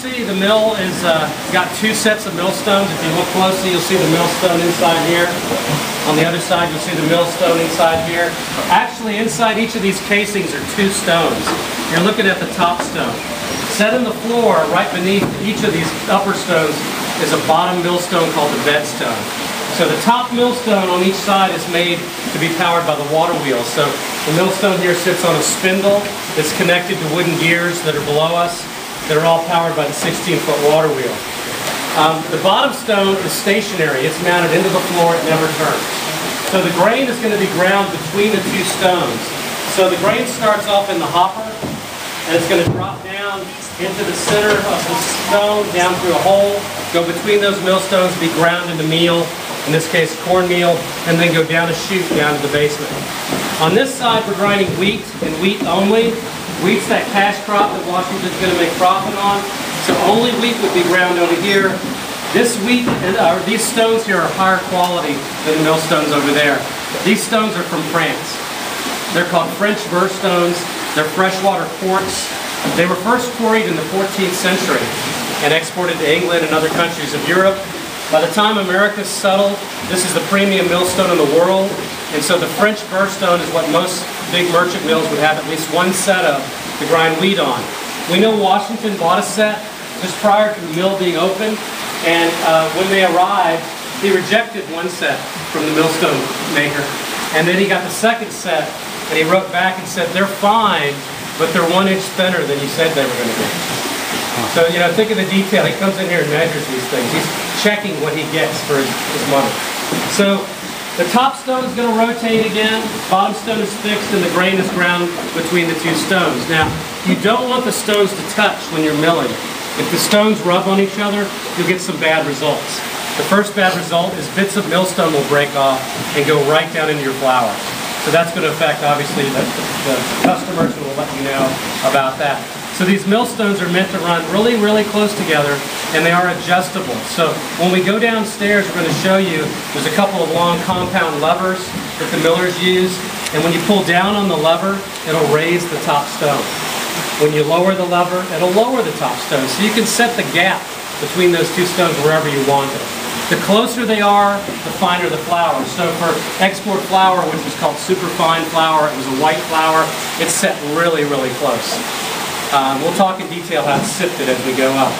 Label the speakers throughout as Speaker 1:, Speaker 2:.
Speaker 1: see, the mill is got two sets of millstones. If you look closely, you'll see the millstone inside here. On the other side, you'll see the millstone inside here. Actually, inside each of these casings are two stones. You're looking at the top stone. Set in the floor, right beneath each of these upper stones, is a bottom millstone called the bedstone. So the top millstone on each side is made to be powered by the water wheel. So the millstone here sits on a spindle that's connected to wooden gears that are below us that are all powered by the 16-foot water wheel. The bottom stone is stationary. It's mounted into the floor. It never turns. So the grain is going to be ground between the two stones. So the grain starts off in the hopper, and it's going to drop down into the center of the stone, down through a hole, go between those millstones, be ground into meal, in this case cornmeal, and then go down a chute down to the basement. On this side, we're grinding wheat and wheat only. Wheat's that cash crop that Washington's going to make profit on, so only wheat would be ground over here. This wheat, these stones here are higher quality than the millstones over there. These stones are from France. They're called French burr stones. They're freshwater quartz. They were first quarried in the 14th century and exported to England and other countries of Europe. By the time America settled, this is the premium millstone in the world, and so the French burr stone is what most big merchant mills would have at least one set of to grind wheat on. We know Washington bought a set just prior to the mill being opened, and when they arrived, he rejected one set from the millstone maker, and then he got the second set, and he wrote back and said, "They're fine, but they're 1 inch thinner than you said they were going to be." So, you know, think of the detail. He comes in here and measures these things. He's checking what he gets for his money. So, the top stone is going to rotate again, bottom stone is fixed, and the grain is ground between the two stones. Now, you don't want the stones to touch when you're milling. If the stones rub on each other, you'll get some bad results. The first bad result is bits of millstone will break off and go right down into your flour. So that's going to affect, obviously, the customers, and we'll let you know about that. So these millstones are meant to run really, really close together, and they are adjustable. So when we go downstairs, we're going to show you there's a couple of long compound levers that the millers use, and when you pull down on the lever, it'll raise the top stone. When you lower the lever, it'll lower the top stone. So you can set the gap between those two stones wherever you want it. The closer they are, the finer the flour. So for export flour, which is called superfine flour, it was a white flour, it's set really, really close. We'll talk in detail how it's sifted as we go up.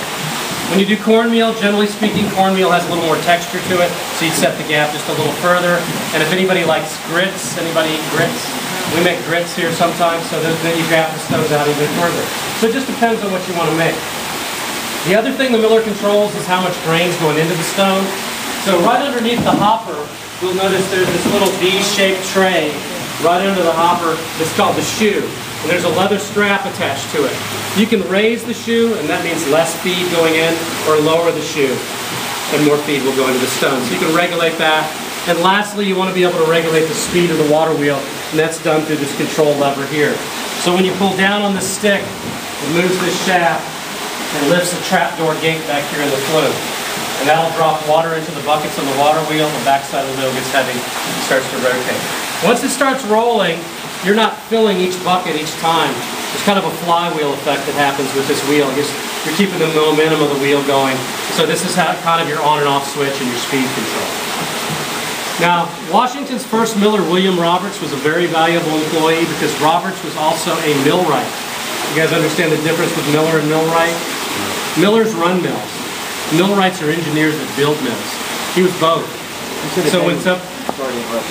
Speaker 1: When you do cornmeal, generally speaking, cornmeal has a little more texture to it, so you'd set the gap just a little further. And if anybody likes grits, anybody eat grits? We make grits here sometimes, so then you gap the stones out even further. So it just depends on what you want to make. The other thing the miller controls is how much grain is going into the stone. So right underneath the hopper, you'll notice there's this little V-shaped tray right under the hopper. It's called the shoe. And there's a leather strap attached to it. You can raise the shoe, and that means less feed going in, or lower the shoe, and more feed will go into the stone. So you can regulate that. And lastly, you want to be able to regulate the speed of the water wheel, and that's done through this control lever here. So when you pull down on the stick, it moves this shaft and lifts a trapdoor gate back here in the flue. And that'll drop water into the buckets on the water wheel. The backside of the wheel gets heavy and starts to rotate. Once it starts rolling, you're not filling each bucket each time. There's kind of a flywheel effect that happens with this wheel. You're keeping the momentum of the wheel going. So this is how kind of your on and off switch and your speed control. Now, Washington's first miller, William Roberts, was a very valuable employee because Roberts was also a millwright. You guys understand the difference with miller and millwright? Millers run mills. Millwrights are engineers that build mills. He was both. So when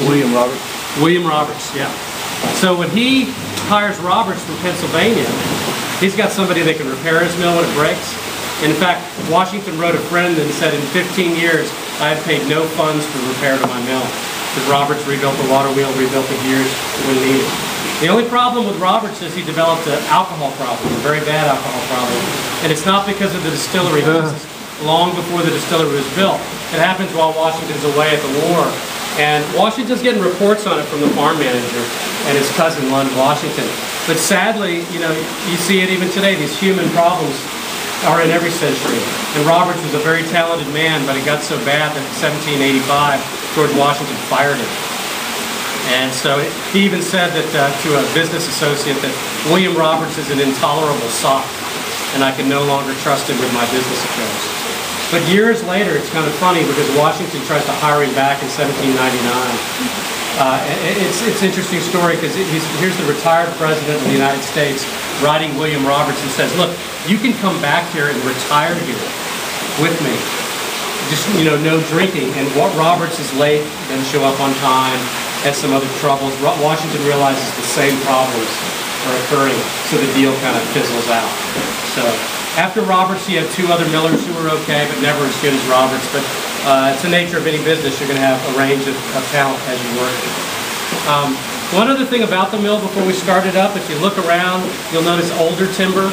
Speaker 2: William Roberts?
Speaker 1: William Roberts, yeah. So when he hires Roberts from Pennsylvania, he's got somebody that can repair his mill when it breaks. And in fact, Washington wrote a friend and said, in 15 years, I have paid no funds for repair to my mill. Because Roberts rebuilt the water wheel, rebuilt the gears when needed. The only problem with Roberts is he developed an alcohol problem, a very bad alcohol problem. And it's not because of the distillery. This is long before the distillery was built. It happens while Washington's away at the war. And Washington's getting reports on it from the farm manager and his cousin, Lund Washington. But sadly, you know, you see it even today. These human problems are in every century. And Roberts was a very talented man, but it got so bad that in 1785, George Washington fired him. And so he even said that to a business associate that William Roberts is an intolerable sot. and I can no longer trust him with my business affairs. But years later, it's kind of funny because Washington tries to hire him back in 1799. It's an interesting story because here's the retired president of the United States writing William Roberts and says, look, you can come back here and retire here with me. Just, you know, no drinking. And Roberts is late, doesn't show up on time, has some other troubles. Washington realizes the same problems are occurring, so the deal kind of fizzles out. So after Roberts, he had two other millers who were okay, but never as good as Roberts. But it's the nature of any business. You're going to have a range of talent as you work. One other thing about the mill before we started up, if you look around, you'll notice older timber,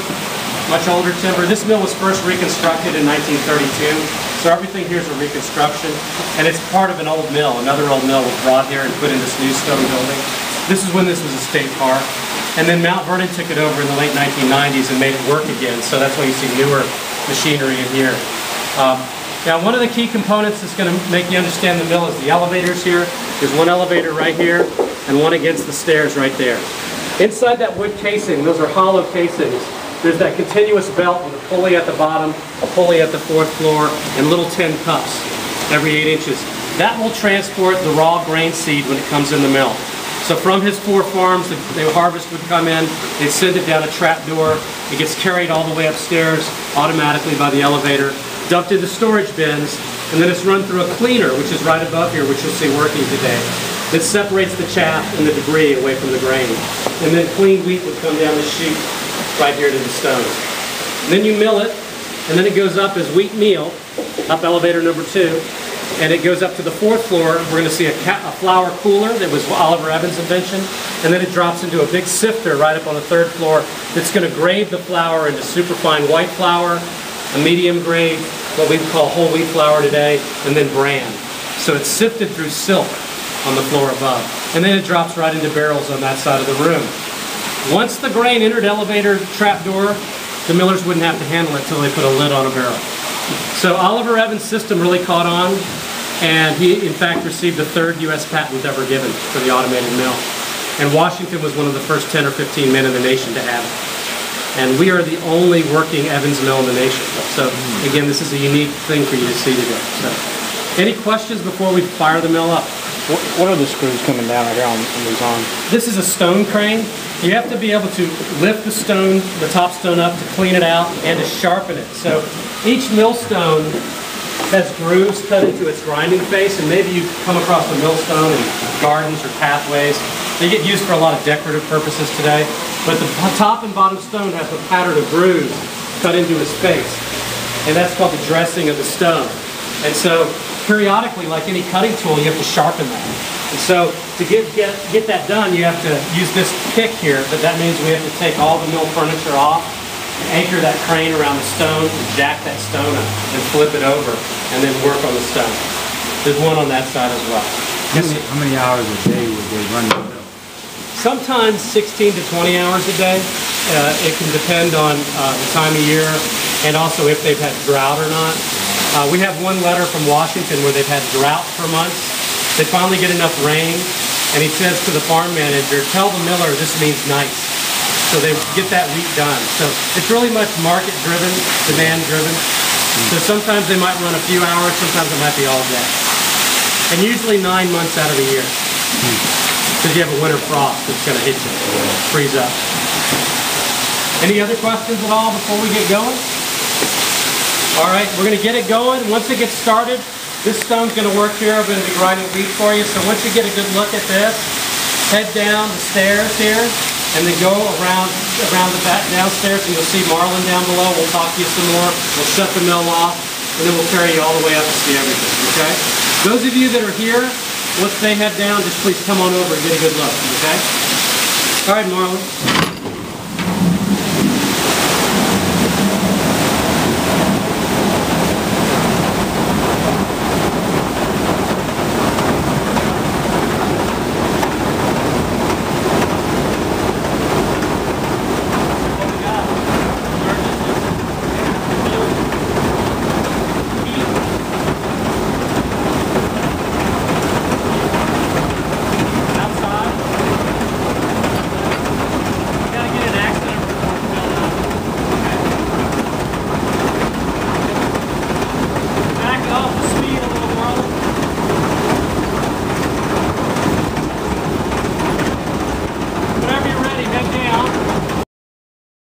Speaker 1: much older timber. This mill was first reconstructed in 1932, so everything here is a reconstruction, and it's part of an old mill. Another old mill was brought here and put in this new stone building. This is when this was a state park. And then Mount Vernon took it over in the late 1990s and made it work again, so that's why you see newer machinery in here. Now, one of the key components that's going to make you understand the mill is the elevators here. There's one elevator right here and one against the stairs right there. Inside that wood casing, those are hollow casings, there's that continuous belt with a pulley at the bottom, a pulley at the fourth floor, and little tin cups every 8 inches. That will transport the raw grain seed when it comes in the mill. So from his 4 farms, the harvest would come in, they'd send it down a trap door, it gets carried all the way upstairs automatically by the elevator, dumped into storage bins, and then it's run through a cleaner, which is right above here, which you'll see working today, that separates the chaff and the debris away from the grain. And then clean wheat would come down the chute right here to the stones. And then you mill it, and then it goes up as wheat meal, up elevator number 2. And it goes up to the 4th floor. We're going to see a flour cooler that was Oliver Evans' invention. And then it drops into a big sifter right up on the 3rd floor that's going to grade the flour into superfine white flour, a medium grade, what we call whole wheat flour today, and then bran. So it's sifted through silk on the floor above. And then it drops right into barrels on that side of the room. Once the grain entered elevator trap door, the millers wouldn't have to handle it until they put a lid on a barrel. So Oliver Evans' system really caught on, and he in fact received the 3rd U.S. patent ever given for the automated mill. And Washington was one of the first 10 or 15 men in the nation to have it. And we are the only working Evans mill in the nation. So again, this is a unique thing for you to see today. So, any questions before we fire the mill up?
Speaker 2: What are the screws coming down right here on these arms?
Speaker 1: This is a stone crane. You have to be able to lift the stone, the top stone up to clean it out and to sharpen it. So each millstone has grooves cut into its grinding face, and maybe you come across a millstone in gardens or pathways. They get used for a lot of decorative purposes today, but the top and bottom stone has a pattern of grooves cut into its face, and that's called the dressing of the stone. And so periodically, like any cutting tool, you have to sharpen that. And so to get that done, you have to use this pick here, but that means we have to take all the mill furniture off, anchor that crane around the stone, jack that stone up, and flip it over, and then work on the stone. There's one on that side as well.
Speaker 3: How many hours a day would they run the mill?
Speaker 1: Sometimes 16 to 20 hours a day. It can depend on the time of year and also if they've had drought or not. We have one letter from Washington where they've had drought for months. They finally get enough rain, and he says to the farm manager, tell the miller this means nice. So they get that wheat done. So it's really much market-driven, demand-driven. So sometimes they might run a few hours, sometimes it might be all day. And usually 9 months out of the year. Because you have a winter frost that's going to hit you, freeze up. Any other questions at all before we get going? All right, we're going to get it going. Once it gets started, this stone's going to work here. I'm going to be grinding wheat for you. So once you get a good look at this, head down the stairs here, and then go around the back downstairs, and you'll see Marlin down below. We'll talk to you some more. We'll shut the mill off, and then we'll carry you all the way up to see everything, okay? Those of you that are here, once they head down, just please come on over and get a good look, okay? All right, Marlin.